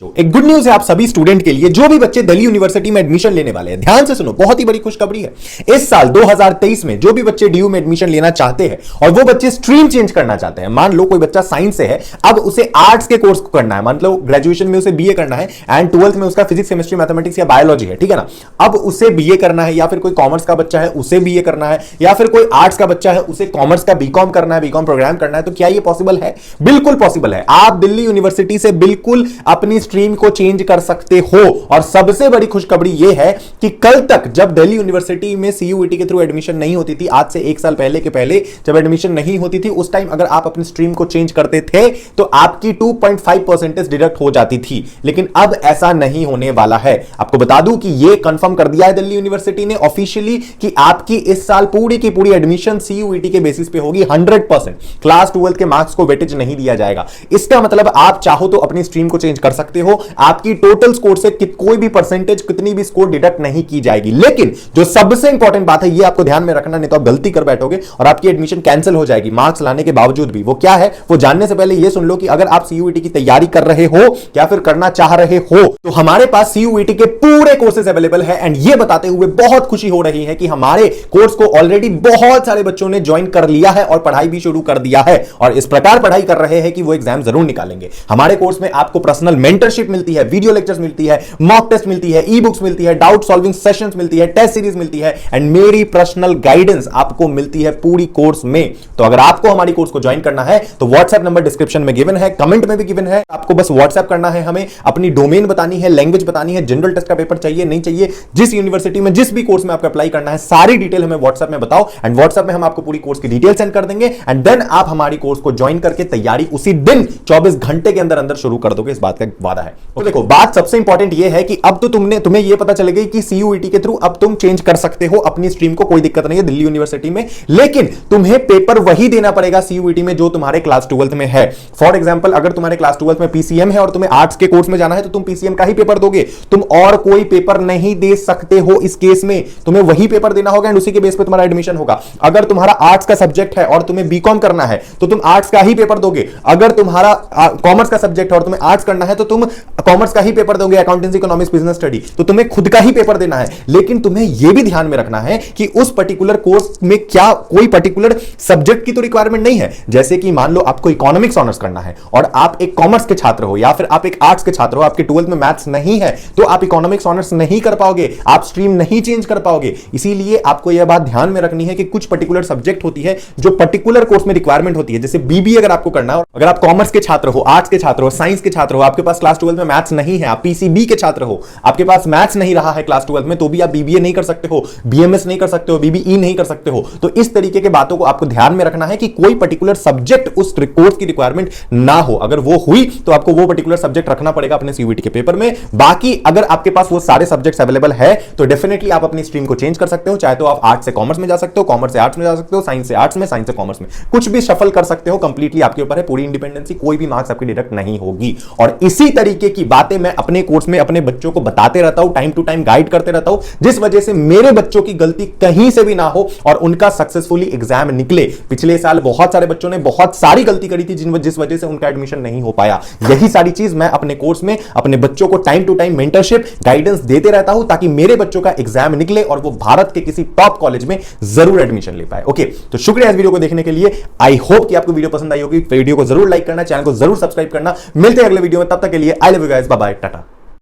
एक good news है आप सभी स्टूडेंट के लिए, जो भी बच्चे दिल्ली यूनिवर्सिटी में एडमिशन लेने वाले हैं। ध्यान से सुनो, बहुत ही बड़ी खुशखबरी है। इस साल 2023 में जो भी बच्चे डीयू में एडमिशन लेना चाहते हैं और वो बच्चे स्ट्रीम चेंज करना चाहते हैं, मान लो कोई बच्चा साइंस से है, अब उसे आर्ट्स के कोर्स को करना है, मतलब ग्रेजुएशन में उसे बीए करना है एंड 12th में उसका फिजिक्स केमिस्ट्री मैथमेटिक्स या बायोलॉजी है, ठीक है ना। अब उसे बीए करना है, या फिर कोई कॉमर्स का बच्चा है उसे बीए करना है, या फिर कोई आर्ट्स का बच्चा है उसे कॉमर्स का बीकॉम करना है, बीकॉम प्रोग्राम करना है, तो क्या ये पॉसिबल है? बिल्कुल पॉसिबल है। आप दिल्ली यूनिवर्सिटी से बिल्कुल अपनी स्ट्रीम को चेंज कर सकते हो। और सबसे बड़ी खुशखबरी यह है कि कल तक जब दिल्ली यूनिवर्सिटी में सीयूईटी के थ्रू एडमिशन नहीं होती थी, आज से 1 साल पहले के पहले जब एडमिशन नहीं होती थी, उस टाइम अगर आप अपनी स्ट्रीम को चेंज करते थे तो आपकी 2.5% डिडक्ट हो जाती थी। लेकिन अब ऐसा नहीं होने वाला है। आपको बता दूं कि यह कंफर्म कर दिया है दिल्ली यूनिवर्सिटी ने ऑफिशियली कि आपकी इस साल पूरी की पूरी एडमिशन सीयूईटी के बेसिस पे होगी 100%। क्लास 12 के मार्क्स को वेटेज नहीं दिया जाएगा। इसका मतलब आप चाहो तो अपनी स्ट्रीम को चेंज कर सकते हो, आपकी टोटल स्कोर से कोई भी परसेंटेज, कितनी भी स्कोर डिडक्ट नहीं की जाएगी। लेकिन जो सबसे इंपॉर्टेंट बात है, ये आपको ध्यान में रखना, नहीं तो आप गलती कर बैठोगे और आपकी एडमिशन कैंसिल हो जाएगी मार्क्स लाने के बावजूद भी। वो क्या है, वो जानने से पहले ये सुन लो कि अगर आप सीयूईटी की तैयारी कर रहे हो या फिर करना चाह रहे हो तो हमारे पास सीयूईटी के पूरे कोर्सेज अवेलेबल है। एंड ये बताते हुए बहुत खुशी हो रही है कि हमारे कोर्स को ऑलरेडी बहुत सारे बच्चों ने ज्वाइन कर लिया है और पढ़ाई भी शुरू कर दिया है, और इस प्रकार पढ़ाई कर रहे हैं कि वो एग्जाम जरूर निकालेंगे। हमारे कोर्स में आपको पर्सनल मेंटरशिप मिलती है, वीडियो लेक्चर्स मिलती है, मॉक टेस्ट मिलती है, ई बुक्स मिलती है, डाउट सॉल्विंग सेशंस मिलती है, टेस्ट सीरीज मिलती है एंड मेरी पर्सनल गाइडेंस आपको मिलती है पूरी कोर्स में। तो अगर आपको हमारी कोर्स को ज्वाइन करना है तो व्हाट्सएप नंबर डिस्क्रिप्शन में गिवन है, कमेंट में भी गिवन है। आपको बस व्हाट्सएप करना है, हमें अपनी डोमेन बतानी है, लैंग्वेज बतानी है, जनरल टेस्ट का पेपर चाहिए नहीं चाहिए, जिस यूनिवर्सिटी में जिस भी कोर्स में आपको अप्लाई करना है, सारी डिटेल हमें व्हाट्सएप में बताओ एंड व्हाट्सएप में हम आपको पूरी कोर्स की डिटेल सेंड कर देंगे एंड देन आप हमारी कोर्स को ज्वाइन करके तैयारी उसी दिन 24 घंटे के अंदर अंदर शुरू कर दोगे। इस बात का वादा है। तो देखो, बात सबसे इंपॉर्टेंट ये है कि अब तो तुम्हें यह पता चल गई कि सीयूईटी के थ्रू अब तुम चेंज कर सकते हो अपनी स्ट्रीम को, कोई दिक्कत नहीं है दिल्ली यूनिवर्सिटी में। लेकिन तुम्हें पेपर वही देना पड़ेगा सीयूईटी में जो तुम्हारे क्लास 12th में है। फॉर एग्जांपल, अगर तुम्हारे क्लास 12th में पीसीएम है और तुम्हें आर्ट्स के कोर्स में जाना है तो तुम पीसीएम का ही पेपर दोगे, तुम और कोई पेपर नहीं दे सकते हो। इस केस में तुम्हें वही पेपर देना होगा एंड उसी के बेस पे तुम्हारा एडमिशन होगा। अगर तुम्हारा आर्ट्स का सब्जेक्ट है और तुम्हें बीकॉम करना है तो तुम आर्ट्स का ही पेपर दोगे। अगर तुम्हारा कॉमर्स का सब्जेक्ट है और तुम्हें आर्ट्स करना है तो तुम कॉमर्स का ही पेपर दोगे, अकाउंटेंसी, इकोनॉमिक्स, बिजनेस स्टडी, तो तुम्हें खुद का ही पेपर देना है। लेकिन तुम्हें यह भी ध्यान में रखना है कि उस पर्टिकुलर कोर्स में क्या कोई पर्टिकुलर सब्जेक्ट की तो रिक्वायरमेंट नहीं है। जैसे कि मान लो आपको इकोनॉमिक्स ऑनर्स करना है और आप एक कॉमर्स के छात्र हो या फिर आप एक आर्ट्स के छात्र हो, आपके 12th में मैथ्स नहीं है तो आप इकोनॉमिक्स ऑनर्स नहीं कर पाओगे, आप स्ट्रीम नहीं चेंज कर पाओगे। इसीलिए आपको यह बात ध्यान में रखनी है कि कुछ पर्टिकुलर सब्जेक्ट होती है जो पर्टिकुलर कोर्स में रिक्वायरमेंट होती है। जैसे बीबीए अगर आपको करना हो, अगर आप कॉमर्स के छात्र हो, आर्ट्स के छात्र हो, साइंस के छात्र हो, आपके पास क्लास 12 में मैथ्स नहीं है, आप पीसीबी के छात्र हो, आपके पास मैथ्स नहीं रहा है क्लास 12 में, तो भी आप बीबीए नहीं कर सकते हो, बीएमएस नहीं कर सकते हो, बीबीई नहीं कर सकते हो। तो इस तरीके के बातों को आपको ध्यान में रखना है कि कोई पर्टिकुलर सब्जेक्ट उस कोर्स की रिक्वायरमेंट ना हो। अगर वो हुई तो आपको वो पर्टिकुलर सब्जेक्ट रखना पड़ेगा अपने सीयूईटी के पेपर में। बाकी अगर आपके पास वो सारे सब्जेक्ट्स अवेलेबल है तो डेफिनेटली आप अपनी स्ट्रीम को चेंज कर सकते हो। चाहे तो आप आर्ट्स से कॉमर्स में जा सकते हो, कॉमर्स से आर्ट्स में जा सकते हो, साइंस से आर्ट्स में, साइंस से कॉमर्स में, कुछ भी शफल कर सकते हो। कंप्लीटली आपके ऊपर है, पूरी इंडिपेंडेंसी, कोई भी मार्क्स आपकी डिडक्ट नहीं होगी। और इसी तरीके की बातें मैं अपने कोर्स में अपने बच्चों को बताते रहता हूं, टाइम टू टाइम गाइड करते रहता हूं, जिस वजह से मेरे बच्चों की गलती कहीं से भी ना हो और उनका सक्सेसफुली एग्जाम निकले। पिछले साल बहुत सारे बच्चों ने बहुत सारी गलती करी थी जिस वजह से उनका एडमिशन नहीं हो पाया। यही सारी चीज मैं अपने कोर्स में अपने बच्चों को time to time mentorship, guidance देते रहता हूं ताकि मेरे बच्चों का एग्जाम निकले और वो भारत के किसी टॉप कॉलेज में जरूर एडमिशन ले पाए। ओके, तो शुक्रिया इस वीडियो को देखने के लिए। आई होप कि आपको वीडियो पसंद आई होगी। वीडियो को जरूर लाइक करना, चैनल को जरूर सब्सक्राइब करना। मिलते हैं अगले वीडियो में, तब तक के लिए I love you guys, bye bye, Tata.